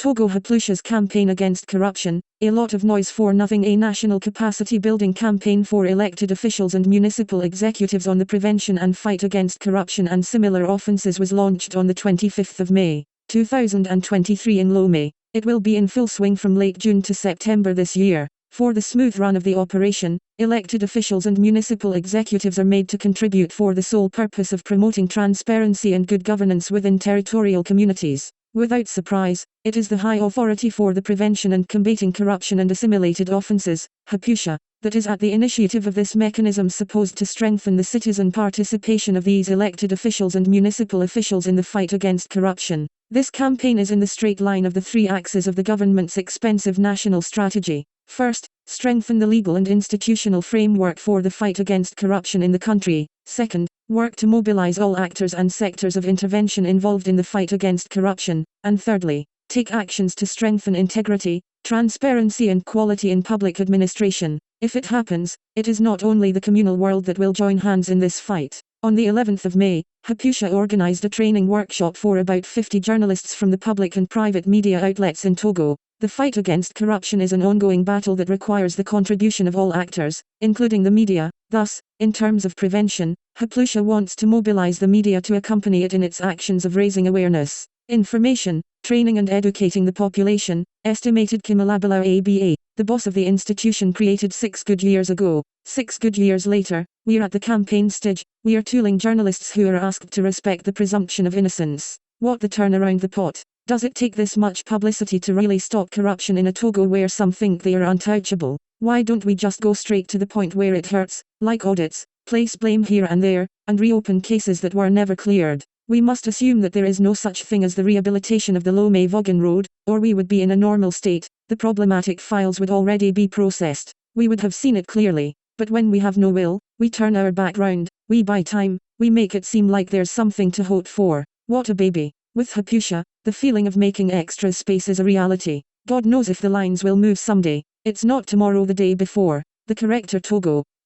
TOGO Haplucia's campaign against corruption, a lot of noise for nothing. A national capacity building campaign for elected officials and municipal executives on the prevention and fight against corruption and similar offences was launched on the 25th of May, 2023 in Lomé. It will be in full swing from late June to September this year. For the smooth run of the operation, elected officials and municipal executives are made to contribute for the sole purpose of promoting transparency and good governance within territorial communities. Without surprise, it is the High Authority for the Prevention and Combating Corruption and Assimilated Offences, HAPUCIA, that is at the initiative of this mechanism supposed to strengthen the citizen participation of these elected officials and municipal officials in the fight against corruption. This campaign is in the straight line of the three axes of the government's expensive national strategy. First, strengthen the legal and institutional framework for the fight against corruption in the country. Second, work to mobilize all actors and sectors of intervention involved in the fight against corruption. And thirdly, take actions to strengthen integrity, transparency and quality in public administration. If it happens, it is not only the communal world that will join hands in this fight. On the 11th of May, HAPUCIA organized a training workshop for about 50 journalists from the public and private media outlets in Togo. The fight against corruption is an ongoing battle that requires the contribution of all actors, including the media. Thus, in terms of prevention, HAPUCIA wants to mobilize the media to accompany it in its actions of raising awareness, information, training and educating the population, estimated Kimalabalau ABA, the boss of the institution, created 6 good years ago. 6 good years later, we are at the campaign stage. We are tooling journalists who are asked to respect the presumption of innocence. What the turn around the pot? Does it take this much publicity to really stop corruption in a Togo where some think they are untouchable? Why don't we just go straight to the point where it hurts, like audits, place blame here and there, and reopen cases that were never cleared? We must assume that there is no such thing as the rehabilitation of the Lomé-Vaughan road, or we would be in a normal state. The problematic files would already be processed. We would have seen it clearly. But when we have no will, we turn our back round, we buy time, we make it seem like there's something to hope for. What a baby. With HAPUCIA, the feeling of making extra space is a reality. God knows if the lines will move someday. It's not tomorrow, the day before. The corrector Togo.